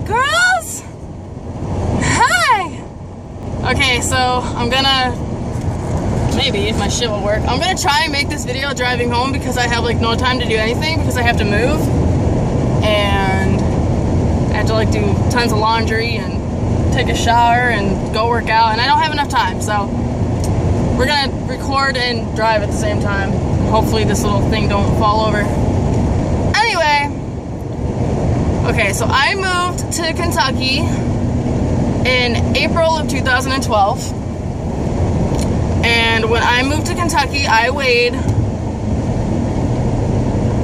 Girls! Hi! Okay, so I'm gonna, maybe if my shit will work, I'm gonna try and make this video driving home because I have like no time to do anything because I have to move. And I have to like do tons of laundry and take a shower and go work out, and I don't have enough time, so we're gonna record and drive at the same time. Hopefully this little thing don't fall over. Anyway, okay, so I moved to Kentucky in April of 2012, and when I moved to Kentucky, I weighed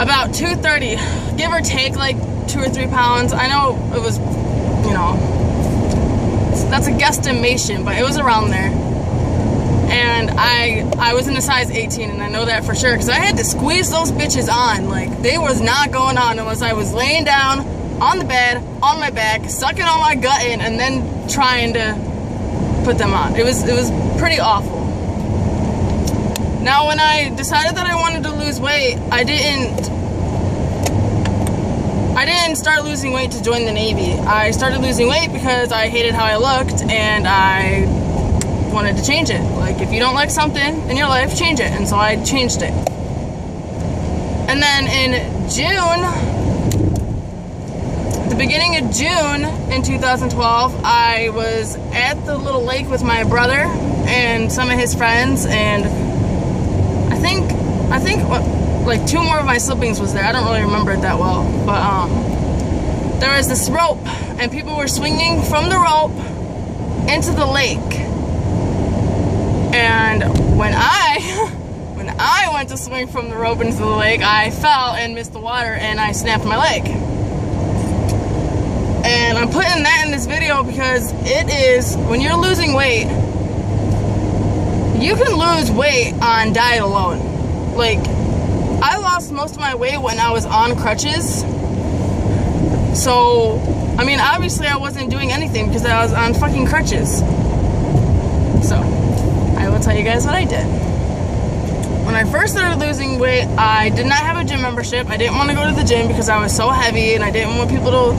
about 230, give or take like 2 or 3 pounds. I know it was, you know, that's a guesstimation, but it was around there. And I was in a size 18, and I know that for sure because I had to squeeze those bitches on. Like, they was not going on unless I was laying down on the bed, on my back, sucking all my gut in, and then trying to put them on. It was pretty awful. Now, when I decided that I wanted to lose weight, I didn't start losing weight to join the Navy. I started losing weight because I hated how I looked, and I wanted to change it. Like, if you don't like something in your life, change it. And so I changed it. And then in June, the beginning of June in 2012, I was at the little lake with my brother and some of his friends, and I think like 2 more of my siblings was there. I don't really remember it that well, but there was this rope, and people were swinging from the rope into the lake. And when I went to swing from the rope into the lake, I fell and missed the water, and I snapped my leg. And I'm putting that in this video because it is, when you're losing weight, you can lose weight on diet alone. Like, I lost most of my weight when I was on crutches. So, I mean, obviously I wasn't doing anything because I was on fucking crutches. So, I will tell you guys what I did. When I first started losing weight, I did not have a gym membership. I didn't want to go to the gym because I was so heavy, and I didn't want people to,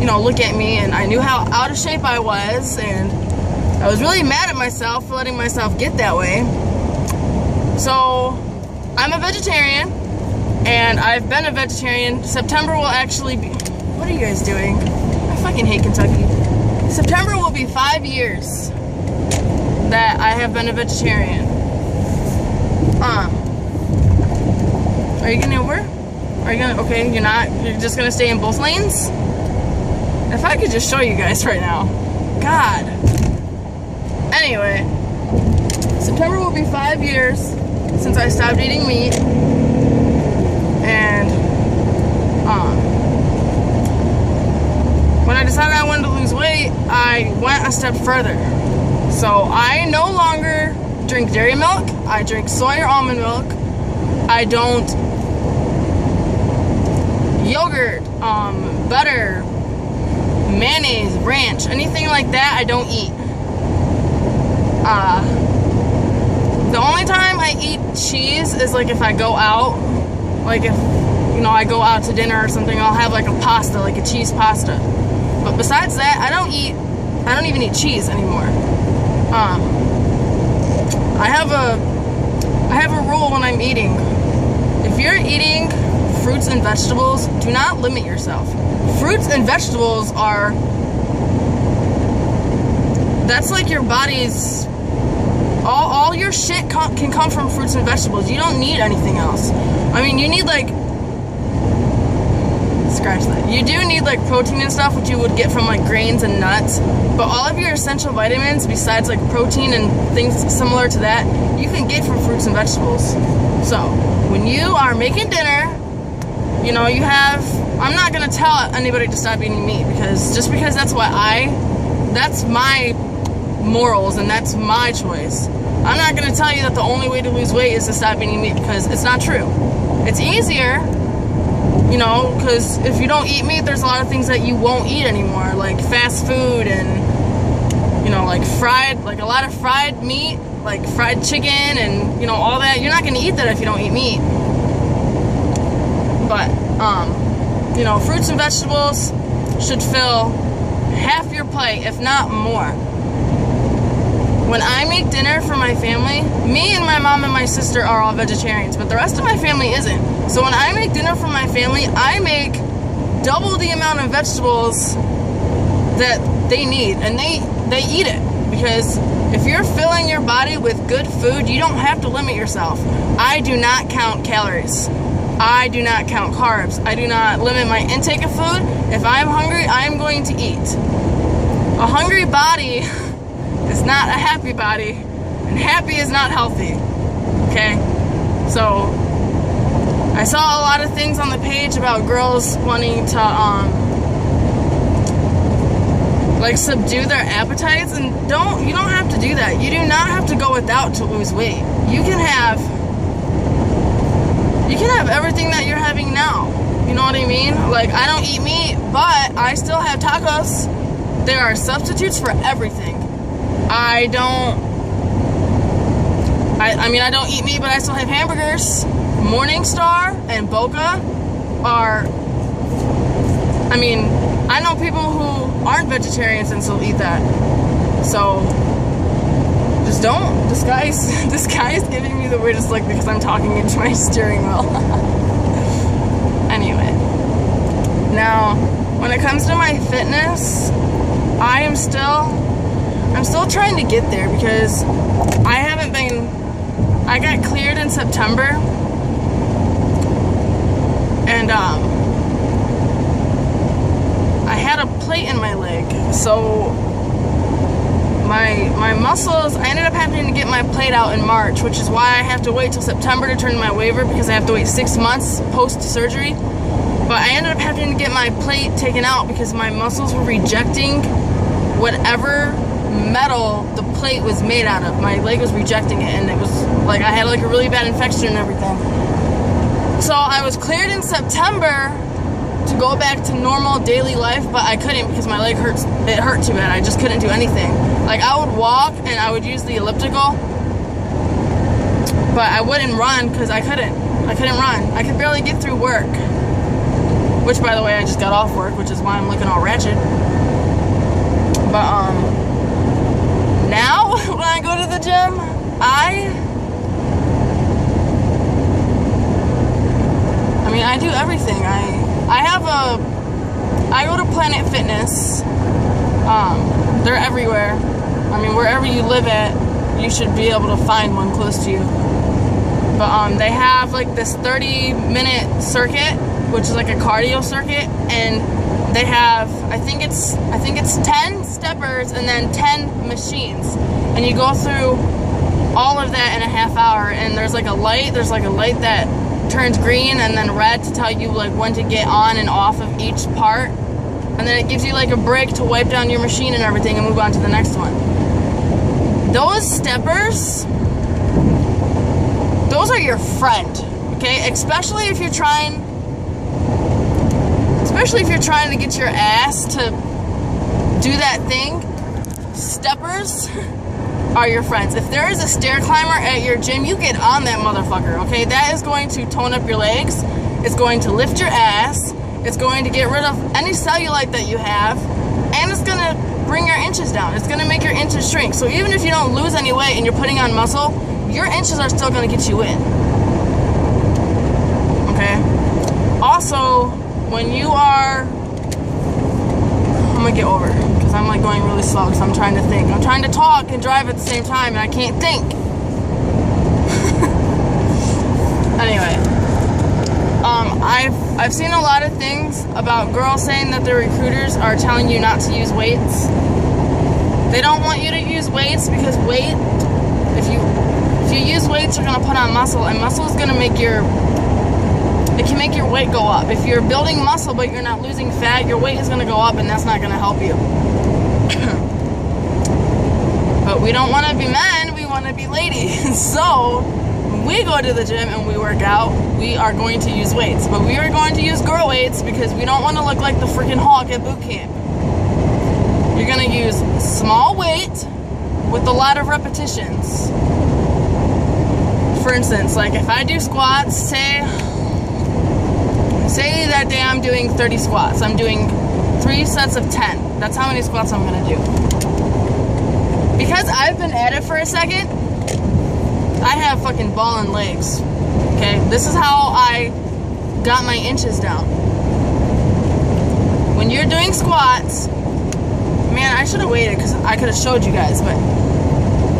you know, look at me, and I knew how out of shape I was, and I was really mad at myself for letting myself get that way. So, I'm a vegetarian, and I've been a vegetarian. September will actually be... What are you guys doing? I fucking hate Kentucky. September will be 5 years that I have been a vegetarian. Are you gonna over? Are you gonna, okay, you're not, you're just gonna stay in both lanes? If I could just show you guys right now. God. Anyway, September will be 5 years since I stopped eating meat. And, when I decided I wanted to lose weight, I went a step further. So I no longer drink dairy milk. I drink soy or almond milk. I don't yogurt, butter, mayonnaise, ranch, anything like that I don't eat. The only time I eat cheese is like if I go out, like if, you know, I go out to dinner or something, I'll have like a pasta, like a cheese pasta. But besides that, I don't even eat cheese anymore. I have a rule when I'm eating. If you're eating fruits and vegetables, do not limit yourself. Fruits and vegetables are, that's like your body's, all your shit can come from fruits and vegetables. You don't need anything else. I mean, you need like, scratch that. You do need like protein and stuff, which you would get from like grains and nuts, but all of your essential vitamins, besides like protein and things similar to that, you can get from fruits and vegetables. So when you are making dinner, you know, you have, I'm not gonna tell anybody to stop eating meat because just because that's my morals and that's my choice. I'm not gonna tell you that the only way to lose weight is to stop eating meat because it's not true. It's easier, you know, because if you don't eat meat, there's a lot of things that you won't eat anymore, like fast food and, you know, like fried, like a lot of fried meat, like fried chicken and, you know, all that. You're not going to eat that if you don't eat meat. But, you know, fruits and vegetables should fill half your plate, if not more. When I make dinner for my family, me and my mom and my sister are all vegetarians, but the rest of my family isn't. So when I make dinner for my family, I make double the amount of vegetables that they need, and they eat it. Because if you're filling your body with good food, you don't have to limit yourself. I do not count calories. I do not count carbs. I do not limit my intake of food. If I'm hungry, I'm going to eat. A hungry body is not a happy body, and happy is not healthy. Okay? So I saw a lot of things on the page about girls wanting to like subdue their appetites, and you don't have to do that. You do not have to go without to lose weight. You can have everything that you're having now. You know what I mean? Like, I don't eat meat, but I still have tacos. There are substitutes for everything. I don't eat meat, but I still have hamburgers. Morningstar and Boca are, I know people who aren't vegetarians and still eat that. So, just don't. This guy is giving me the weirdest look because I'm talking into my steering wheel. Anyway. Now, when it comes to my fitness, I'm still trying to get there because I got cleared in September, and I had a plate in my leg, so my muscles, I ended up having to get my plate out in March, which is why I have to wait till September to turn in my waiver, because I have to wait 6 months post-surgery. But I ended up having to get my plate taken out because my muscles were rejecting whatever metal the plate was made out of. My leg was rejecting it, and it was like I had like a really bad infection and everything. So I was cleared in September to go back to normal daily life, but I couldn't because my leg hurts. It hurt too bad. I just couldn't do anything. Like, I would walk and I would use the elliptical, but I wouldn't run because I couldn't run. I could barely get through work, which, by the way, I just got off work, which is why I'm looking all ratchet. But now when I go to the gym, I do everything. I go to Planet Fitness. They're everywhere. Wherever you live at, you should be able to find one close to you. But they have like this 30-minute circuit, which is like a cardio circuit, and they have, I think it's 10 steppers and then 10 machines, and you go through all of that in a half hour. And there's like a light that turns green and then red to tell you like when to get on and off of each part, and then it gives you like a break to wipe down your machine and everything and move on to the next one. Those steppers, those are your friend, okay? Especially if you're trying to get your ass to do that thing. Steppers are your friends. If there is a stair climber at your gym, you get on that motherfucker, okay? That is going to tone up your legs. It's going to lift your ass. It's going to get rid of any cellulite that you have, and it's going to bring your inches down. It's going to make your inches shrink. So even if you don't lose any weight and you're putting on muscle, your inches are still going to get you in. Okay? Also, when you are... I'm going to get over because I'm like going really slow because I'm trying to think. I'm trying to talk and drive at the same time, and I can't think. Anyway. I've seen a lot of things about girls saying that their recruiters are telling you not to use weights. They don't want you to use weights because weight, if you use weights, you're going to put on muscle, and muscle is going to make it can make your weight go up. If you're building muscle but you're not losing fat, your weight is going to go up, and that's not going to help you. But we don't want to be men, we want to be ladies. So when we go to the gym and we work out, we are going to use weights. But we are going to use girl weights because we don't want to look like the freaking Hulk at boot camp. You're going to use small weight with a lot of repetitions. For instance, like if I do squats, say that day I'm doing 30 squats. I'm doing 3 sets of 10. That's how many squats I'm gonna do. Because I've been at it for a second, I have fucking ballin' legs. Okay, this is how I got my inches down. When you're doing squats, man, I should have waited because I could have showed you guys, but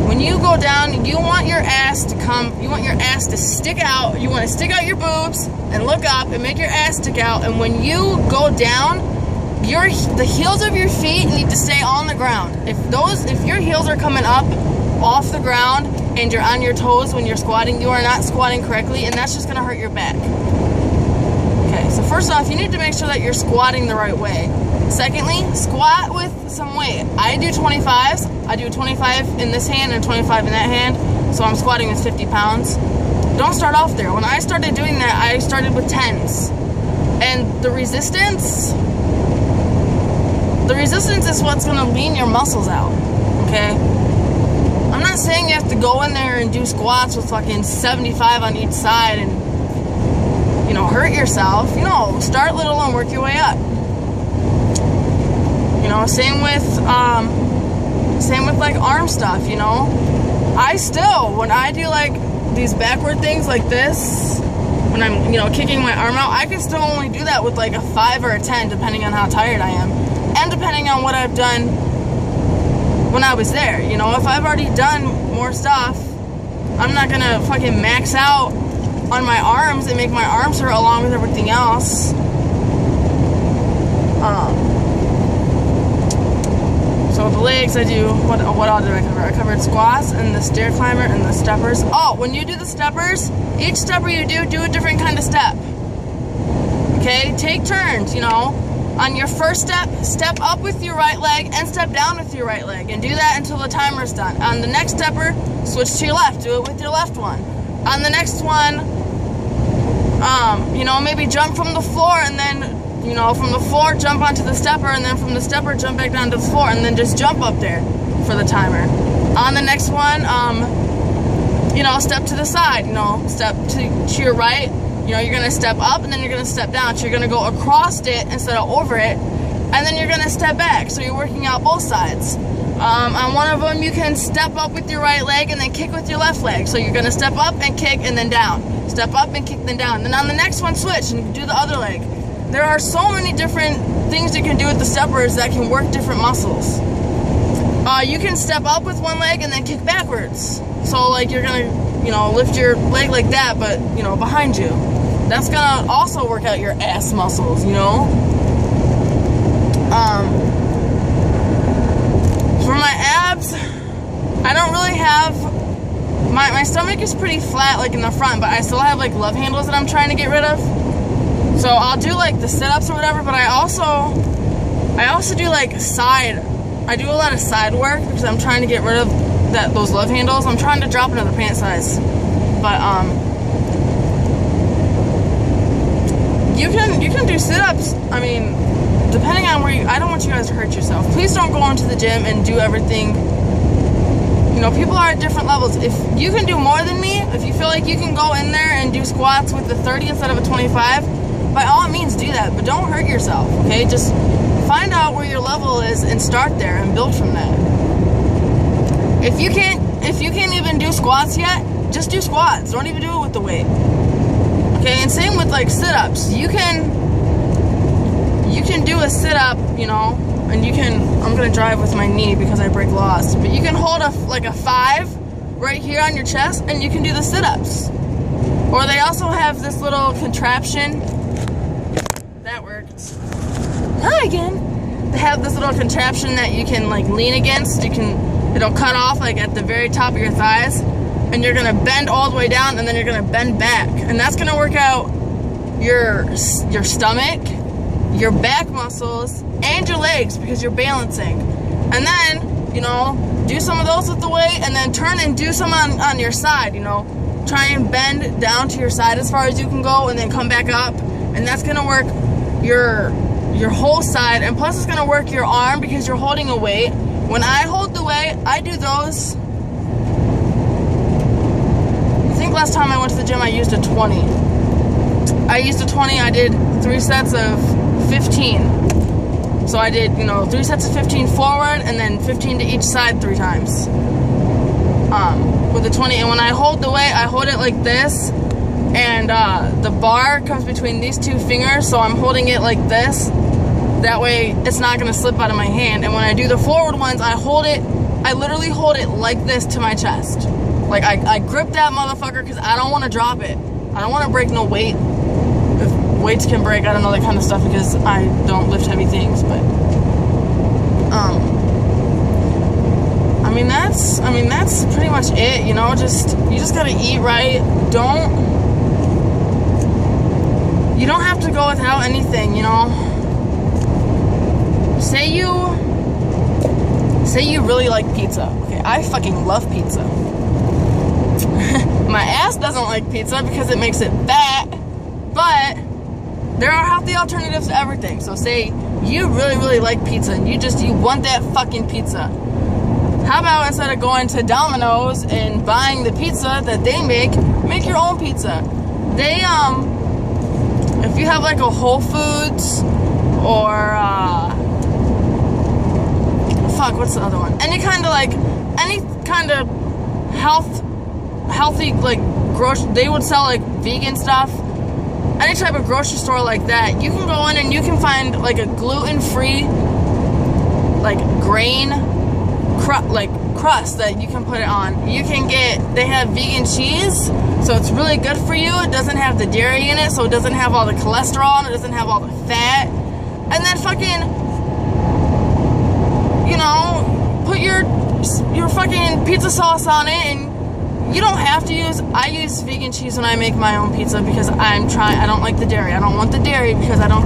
when you go down, you want your ass to stick out. You want to stick out your boobs and look up and make your ass stick out. And when you go down, the heels of your feet need to stay on the ground. If your heels are coming up off the ground and you're on your toes when you're squatting, you are not squatting correctly, and that's just gonna hurt your back. Okay, so first off, you need to make sure that you're squatting the right way. Secondly, squat with some weight. I do 25s. I do 25 in this hand and 25 in that hand, so I'm squatting with 50 pounds. Don't start off there. When I started doing that, I started with 10s. And the resistance is what's gonna lean your muscles out, okay? I'm not saying you have to go in there and do squats with fucking 75 on each side and, you know, hurt yourself. You know, start little and work your way up. You know, same with like arm stuff, you know. When I do like these backward things like this, when I'm, you know, kicking my arm out, I can still only do that with like a 5 or a 10 depending on how tired I am. And depending on what I've done when I was there. You know, if I've already done more stuff, I'm not gonna fucking max out on my arms and make my arms hurt along with everything else. So the legs, I do, what all did I cover? I covered squats and the stair climber and the steppers. Oh, when you do the steppers, each stepper you do a different kind of step. Okay, take turns, you know. On your first step, step up with your right leg and step down with your right leg, and do that until the timer's done. On the next stepper, switch to your left, do it with your left one. On the next one, you know, maybe jump from the floor and then, you know, from the floor jump onto the stepper, and then from the stepper jump back down to the floor, and then just jump up there for the timer. On the next one, you know, step to the side, you know, step to your right. You know, you're gonna step up and then you're gonna step down. So you're gonna go across it instead of over it, and then you're gonna step back. So you're working out both sides. On one of them, you can step up with your right leg and then kick with your left leg. So you're gonna step up and kick and then down. Step up and kick, then down. Then on the next one, switch and do the other leg. There are so many different things you can do with the steppers that can work different muscles. You can step up with one leg and then kick backwards. So like you're gonna, you know, lift your leg like that, but, you know, behind you. That's gonna also work out your ass muscles, you know? For my abs, I don't really have, my stomach is pretty flat, like in the front, but I still have like love handles that I'm trying to get rid of. So I'll do like the sit-ups or whatever, but I also do like I do a lot of side work because I'm trying to get rid of those love handles. I'm trying to drop another pant size, but you can do sit-ups. I mean, depending on where I don't want you guys to hurt yourself. Please don't go into the gym and do everything. You know, people are at different levels. If you can do more than me, if you feel like you can go in there and do squats with the 30 instead of a 25, by all means do that, but don't hurt yourself, okay? Just find out where your level is and start there and build from that. If you can't even do squats yet, just do squats. Don't even do it with the weight. Okay, and same with like sit-ups. You can do a sit-up, you know, and I'm gonna drive with my knee because I break laws, but you can hold a 5 right here on your chest and you can do the sit-ups. Or they also have this little contraption that works. Hi again. They have this little contraption that you can like lean against. It'll cut off like at the very top of your thighs, and you're gonna bend all the way down, and then you're gonna bend back, and that's gonna work out your stomach, your back muscles, and your legs because you're balancing. And then, you know, do some of those with the weight, and then turn and do some on your side. You know, try and bend down to your side as far as you can go, and then come back up, and that's gonna work your whole side, and plus it's gonna work your arm because you're holding a weight. When I hold the weight, I do those. I think last time I went to the gym I used a 20. I did 3 sets of 15. So I did, 3 sets of 15 forward and then 15 to each side 3 times. With the 20, and when I hold the weight, I hold it like this, and the bar comes between these 2 fingers, so I'm holding it like this. That way it's not gonna slip out of my hand. And when I do the forward ones, I literally hold it like this to my chest. Like I grip that motherfucker because I don't want to drop it. I don't want to break no weight. If weights can break, I don't know that kind of stuff because I don't lift heavy things, but I mean that's pretty much it, you just gotta eat right. You don't have to go without anything, Say you really like pizza. Okay, I fucking love pizza. My ass doesn't like pizza because it makes it fat, but there are healthy alternatives to everything. So say you really, really like pizza and you want that fucking pizza. How about instead of going to Domino's and buying the pizza that they make your own pizza. They, if you have like a Whole Foods or, what's the other one? Any kind of healthy, like, they would sell, like, vegan stuff. Any type of grocery store like that, you can go in and you can find, like, a gluten-free, like, grain crust that you can put it on. They have vegan cheese, so it's really good for you. It doesn't have the dairy in it, so it doesn't have all the cholesterol and it doesn't have all the fat. And then fucking, put your fucking pizza sauce on it, and you don't have to I use vegan cheese when I make my own pizza because I don't like the dairy. I don't want the dairy because I don't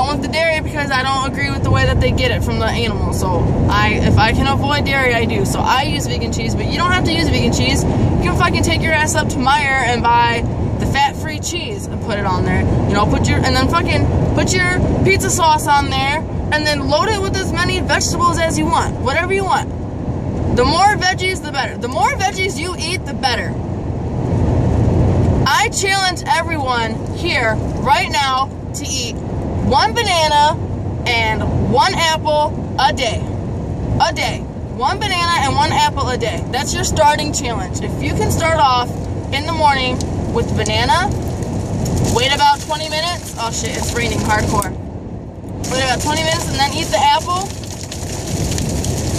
want the dairy because I don't agree with the way that they get it from the animal. So if I can avoid dairy, I do. So I use vegan cheese, but you don't have to use vegan cheese. You can fucking take your ass up to Meijer and buy the fat-free cheese and put it on there. Put your pizza sauce on there and then load it with as many vegetables as you want. Whatever you want. The more veggies, the better. The more veggies you eat, the better. I challenge everyone here right now to eat 1 banana and 1 apple a day. A day. 1 banana and 1 apple a day. That's your starting challenge. If you can start off in the morning with banana, wait about 20 minutes. Oh shit, it's raining hardcore. Wait about 20 minutes and then eat the apple.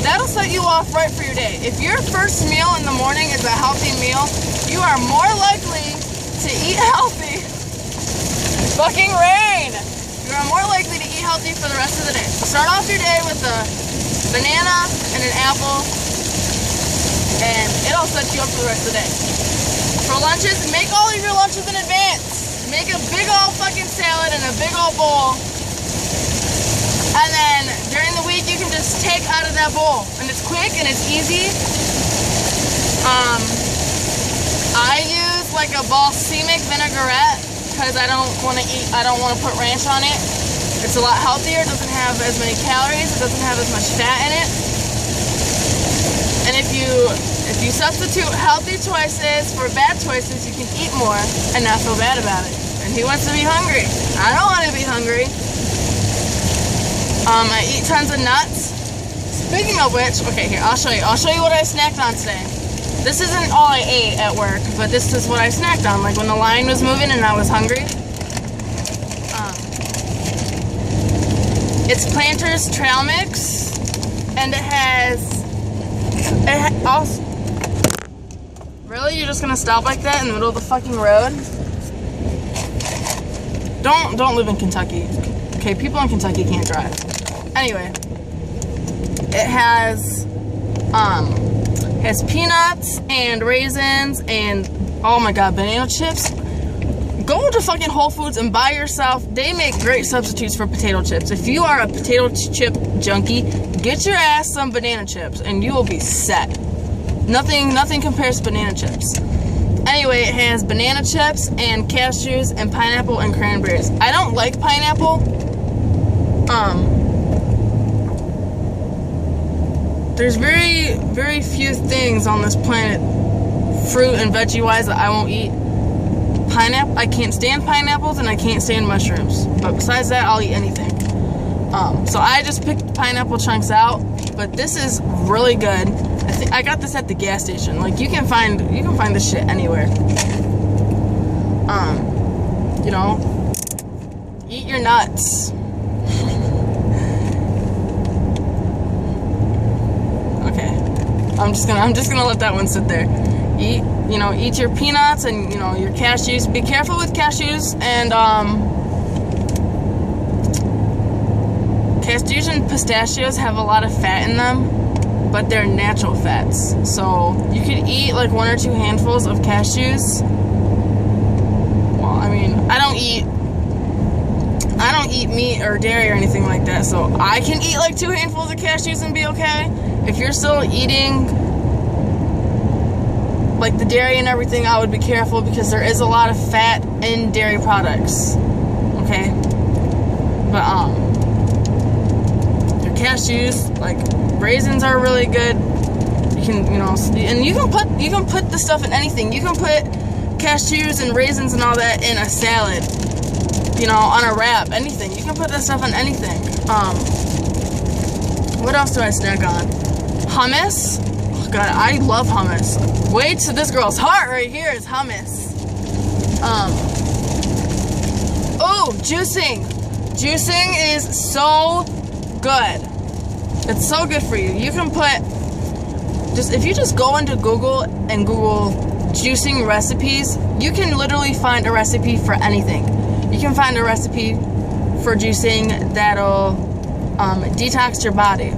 That'll set you off right for your day. If your first meal in the morning is a healthy meal, you are more likely to eat healthy. Fucking rain! You are more likely to eat healthy for the rest of the day. Start off your day with a banana and an apple, and it'll set you up for the rest of the day. For lunches, make all of your lunches in advance. Make a big old fucking salad and a big old bowl. And then during the week, you can just take out of that bowl. And it's quick and it's easy. I use like a balsamic vinaigrette because I don't want to put ranch on it. It's a lot healthier. It doesn't have as many calories. It doesn't have as much fat in it. And if you substitute healthy choices for bad choices, you can eat more and not feel bad about it. And who wants to be hungry? I don't want to be hungry. I eat tons of nuts. Speaking of which, okay, here, I'll show you. I'll show you what I snacked on today. This isn't all I ate at work, but this is what I snacked on, like when the line was moving and I was hungry. It's Planters Trail Mix, and also, really? You're just gonna stop like that in the middle of the fucking road? Don't live in Kentucky. Okay, people in Kentucky can't drive. Anyway, it has peanuts and raisins and, oh my god, banana chips. Go to fucking Whole Foods and buy yourself. They make great substitutes for potato chips. If you are a potato chip junkie, get your ass some banana chips and you will be set. Nothing compares to banana chips. Anyway, it has banana chips and cashews and pineapple and cranberries. I don't like pineapple. There's very, very few things on this planet, fruit and veggie wise, that I won't eat. pineapple. I can't stand pineapples and I can't stand mushrooms. But besides that, I'll eat anything. So I just picked pineapple chunks out. But this is really good. I got this at the gas station. Like you can find this shit anywhere. You know, eat your nuts. Okay, I'm just gonna let that one sit there. Eat your peanuts and your cashews. Be careful with cashews and cashews and pistachios have a lot of fat in them, but they're natural fats. So you could eat like 1 or 2 handfuls of cashews. Well, I mean, I don't eat meat or dairy or anything like that, so I can eat like 2 handfuls of cashews and be okay. If you're still eating like the dairy and everything, I would be careful because there is a lot of fat in dairy products. Okay? But your cashews, like raisins are really good. You can, and you can put the stuff in anything. You can put cashews and raisins and all that in a salad. On a wrap, anything. You can put that stuff on anything. What else do I snack on? Hummus. Oh God, I love hummus. Wait to this girl's heart right here is hummus. Oh, juicing. Juicing is so good. It's so good for you. You can put, if you just go into Google and Google juicing recipes, you can literally find a recipe for anything. You can find a recipe for juicing that'll detox your body.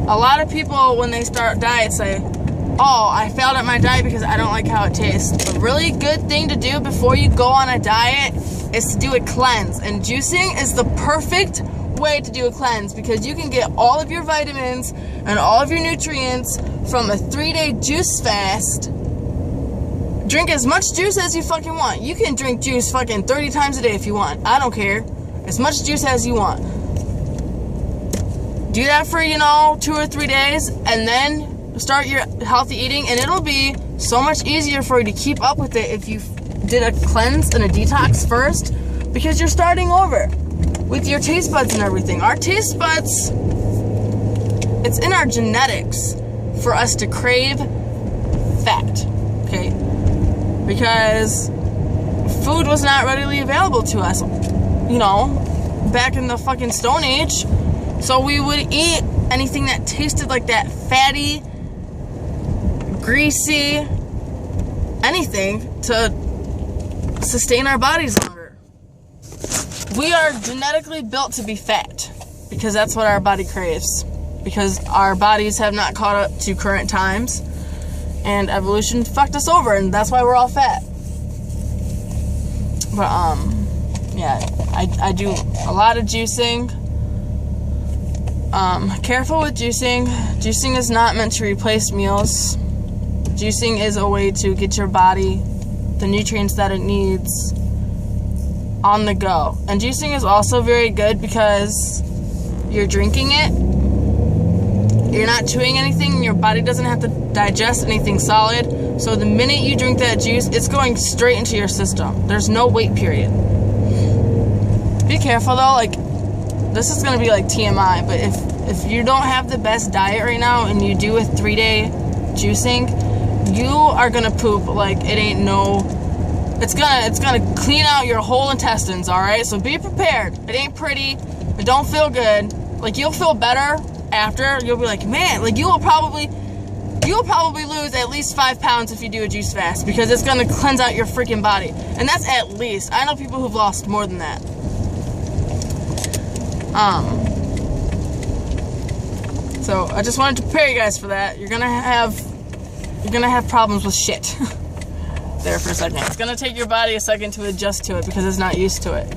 A lot of people when they start diets say, oh, I failed at my diet because I don't like how it tastes. A really good thing to do before you go on a diet is to do a cleanse. And juicing is the perfect way to do a cleanse because you can get all of your vitamins and all of your nutrients from a 3-day juice fast. Drink as much juice as you fucking want. You can drink juice fucking 30 times a day if you want. I don't care. As much juice as you want. Do that for, 2 or 3 days, and then start your healthy eating, and it'll be so much easier for you to keep up with it if you did a cleanse and a detox first, because you're starting over with your taste buds and everything. Our taste buds, it's in our genetics for us to crave fat, okay? Because food was not readily available to us, back in the fucking Stone Age. So we would eat anything that tasted like that, fatty, greasy, anything to sustain our bodies longer. We are genetically built to be fat because that's what our body craves. Because our bodies have not caught up to current times. And evolution fucked us over, and that's why we're all fat. But, yeah, I do a lot of juicing. Careful with juicing. Juicing is not meant to replace meals. Juicing is a way to get your body the nutrients that it needs on the go. And juicing is also very good because you're drinking it. You're not chewing anything, and your body doesn't have to digest anything solid. So the minute you drink that juice, it's going straight into your system. There's no wait period. Be careful though, like, this is gonna be like TMI, but if you don't have the best diet right now and you do a 3-day juicing, you are gonna poop like it ain't no. It's gonna clean out your whole intestines, alright? So be prepared. It ain't pretty. It don't feel good. Like, you'll feel better after. You'll be like, man, like, you'll probably lose at least 5 pounds if you do a juice fast, because it's gonna cleanse out your freaking body. And that's at least. I know people who've lost more than that. So I just wanted to prepare you guys for that. You're gonna have problems with shit. There for a second. It's gonna take your body a second to adjust to it because it's not used to it.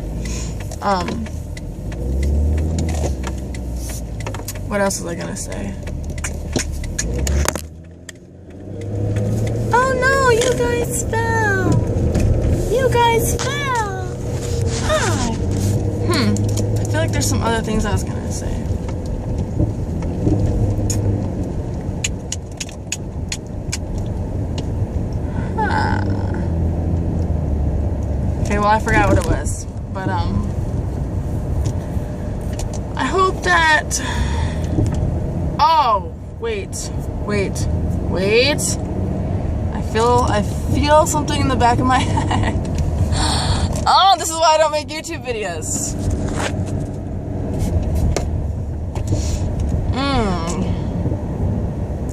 What else was I gonna say? Oh no, you guys fell. You guys fell. Hi. I feel like there's some other things I was gonna say. Okay, well, I forgot what it was. But, I hope that... Oh, wait. I feel something in the back of my head. Oh, this is why I don't make YouTube videos.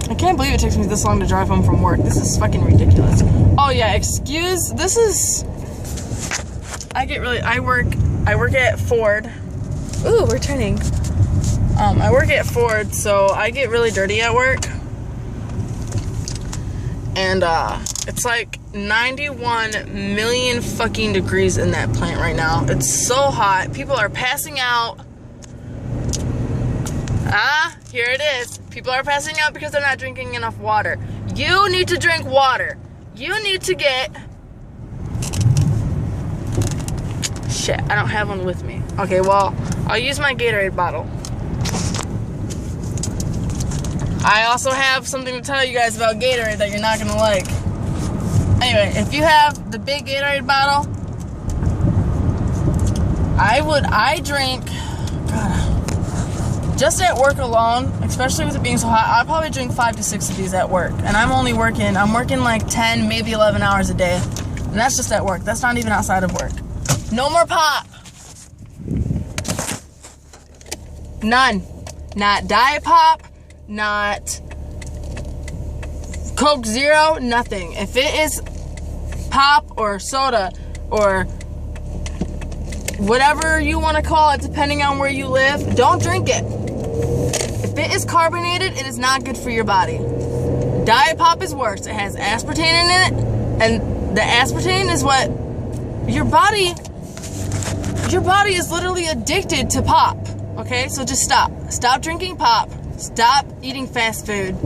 I can't believe it takes me this long to drive home from work. This is fucking ridiculous. Oh yeah, I work at Ford. Ooh, we're turning. I work at Ford, so I get really dirty at work. And, it's like 91 million fucking degrees in that plant right now. It's so hot. People are passing out. Here it is. People are passing out because they're not drinking enough water. You need to drink water. You need to get... Shit, I don't have one with me. Okay, well, I'll use my Gatorade bottle. I also have something to tell you guys about Gatorade that you're not gonna like. Anyway, if you have the big Gatorade bottle, I drink, God, just at work alone, especially with it being so hot, I'd probably drink 5 to 6 of these at work. And I'm working like 10, maybe 11 hours a day. And that's just at work. That's not even outside of work. No more pop. None. Not Diet Pop. Not Coke Zero. Nothing. If it is pop or soda or whatever you want to call it, depending on where you live, don't drink it. If it is carbonated, it is not good for your body. Diet Pop is worse. It has aspartame in it, and the aspartame is what your body is literally addicted to pop. Okay, so just stop drinking pop. Stop eating fast food.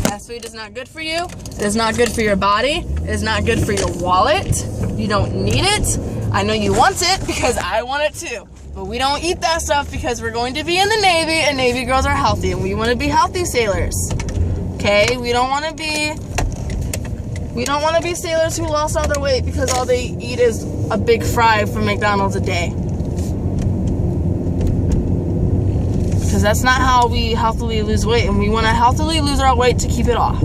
Fast food is not good for you. It is not good for your body. It is not good for your wallet. You don't need it. I know you want it because I want it too. But we don't eat that stuff because we're going to be in the Navy, and Navy girls are healthy, and we want to be healthy sailors. Okay? We don't want to be sailors who lost all their weight because all they eat is a big fry from McDonald's a day. Because that's not how we healthily lose weight, and we want to healthily lose our weight to keep it off.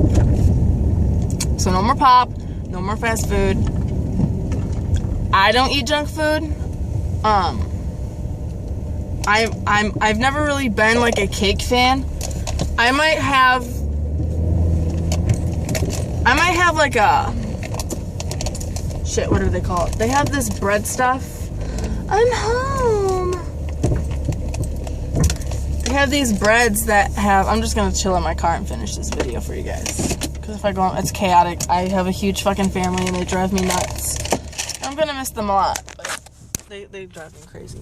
So no more pop, no more fast food. I don't eat junk food. I've never really been like a cake fan. I might have like a shit, what do they call it? They have this bread stuff. I'm home. They have these breads that have, I'm just gonna chill in my car and finish this video for you guys. Because if I go on, it's chaotic. I have a huge fucking family and they drive me nuts. I'm gonna miss them a lot, but they drive me crazy.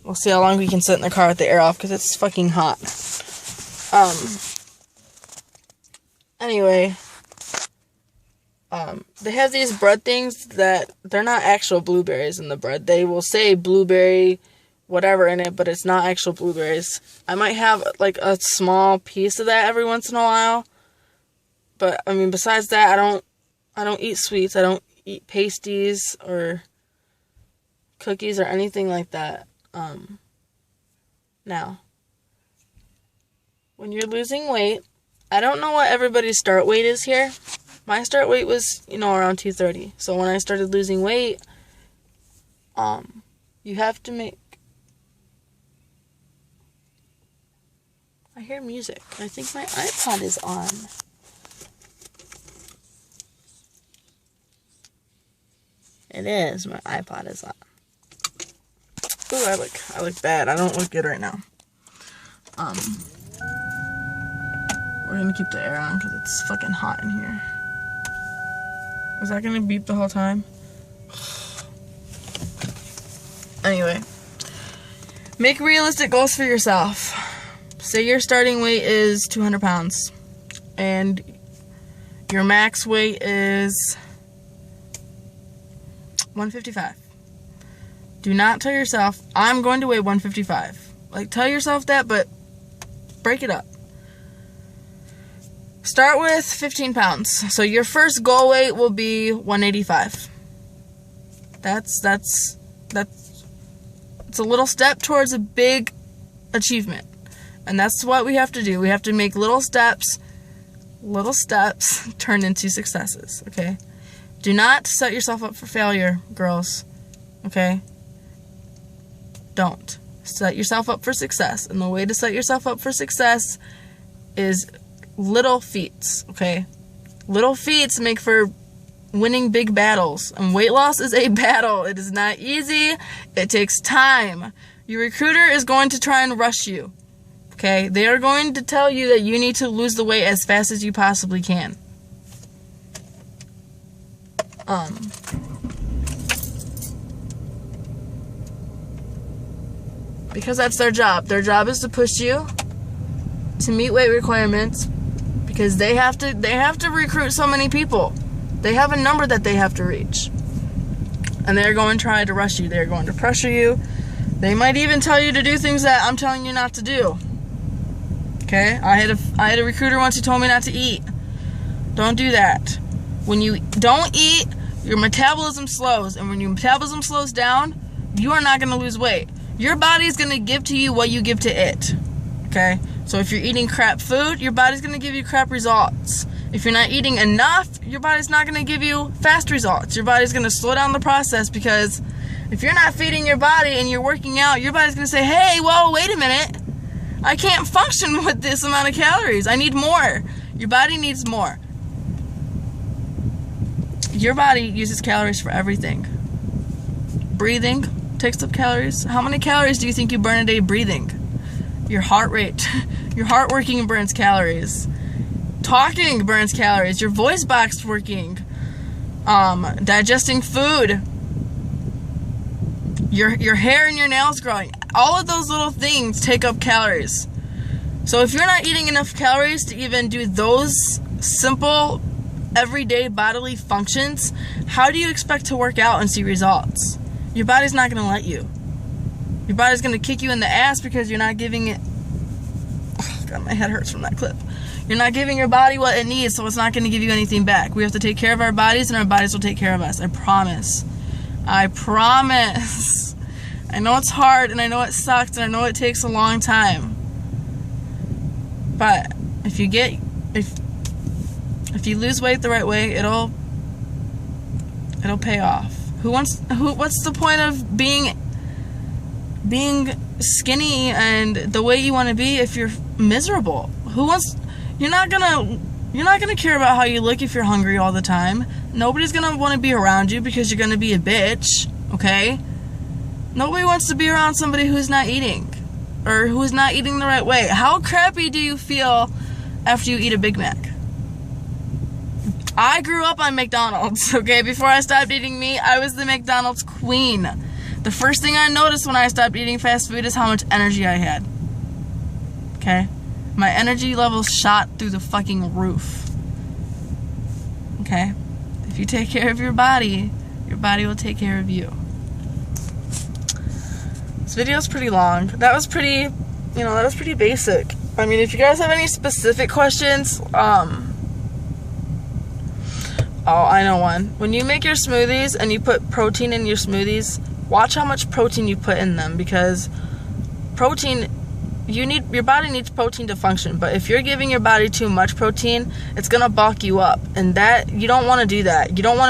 We'll see how long we can sit in the car with the air off because it's fucking hot. Anyway, they have these bread things that they're not actual blueberries in the bread. They will say blueberry whatever in it, but it's not actual blueberries. I might have like a small piece of that every once in a while. But I mean, besides that, I don't eat sweets. I don't eat pasties or cookies or anything like that. Now, when you're losing weight, I don't know what everybody's start weight is here. My start weight was, around 230. So when I started losing weight, you have to make... I hear music. I think my iPod is on. It is. My iPod is on. Ooh, I look bad. I don't look good right now. We're gonna keep the air on because it's fucking hot in here. Was that gonna beep the whole time? Anyway, make realistic goals for yourself. Say your starting weight is 200 pounds and your max weight is 155. Do not tell yourself, I'm going to weigh 155. Like, tell yourself that, but break it up. Start with 15 pounds. So your first goal weight will be 185. That's a little step towards a big achievement. And that's what we have to do. We have to make little steps turn into successes, okay? Do not set yourself up for failure, girls, okay? Don't. Set yourself up for success. And the way to set yourself up for success is little feats, okay? Little feats make for winning big battles. And weight loss is a battle. It is not easy. It takes time. Your recruiter is going to try and rush you, okay? They are going to tell you that you need to lose the weight as fast as you possibly can. Because that's their job. Their job is to push you to meet weight requirements because they have to recruit so many people. They have a number that they have to reach. And they're going to try to rush you. They're going to pressure you. They might even tell you to do things that I'm telling you not to do. Okay? I had a recruiter once who told me not to eat. Don't do that. When you don't eat, your metabolism slows. And when your metabolism slows down, you are not going to lose weight. Your body is going to give to you what you give to it. Okay? So if you're eating crap food, your body's going to give you crap results. If you're not eating enough, your body's not going to give you fast results. Your body's going to slow down the process because if you're not feeding your body and you're working out, your body's going to say, hey, well, wait a minute. I can't function with this amount of calories. I need more. Your body needs more. Your body uses calories for everything. Breathing takes up calories. How many calories do you think you burn a day breathing? Your heart rate. Your heart working burns calories. Talking burns calories. Your voice box working. Digesting food. Your hair and your nails growing. All of those little things take up calories. So if you're not eating enough calories to even do those simple everyday bodily functions, how do you expect to work out and see results? Your body's not going to let you. Your body's going to kick you in the ass because you're not giving it... Oh, God, my head hurts from that clip. You're not giving your body what it needs, so it's not going to give you anything back. We have to take care of our bodies, and our bodies will take care of us. I promise. I promise. I know it's hard, and I know it sucks, and I know it takes a long time. But if you lose weight the right way, it'll pay off. What's the point of being skinny and the way you want to be if you're miserable? You're not gonna care about how you look if you're hungry all the time. Nobody's gonna want to be around you because you're gonna be a bitch, okay? Nobody wants to be around somebody who's not eating or who's not eating the right way. How crappy do you feel after you eat a Big Mac? I grew up on McDonald's, okay? Before I stopped eating meat, I was the McDonald's queen. The first thing I noticed when I stopped eating fast food is how much energy I had. Okay? My energy levels shot through the fucking roof. Okay? If you take care of your body will take care of you. This video's pretty long. That was pretty basic. I mean, if you guys have any specific questions, oh, I know one. When you make your smoothies and you put protein in your smoothies, watch how much protein you put in them, because protein, your body needs protein to function, but if you're giving your body too much protein, it's gonna bulk you up, and that, you don't want to do that. You don't want to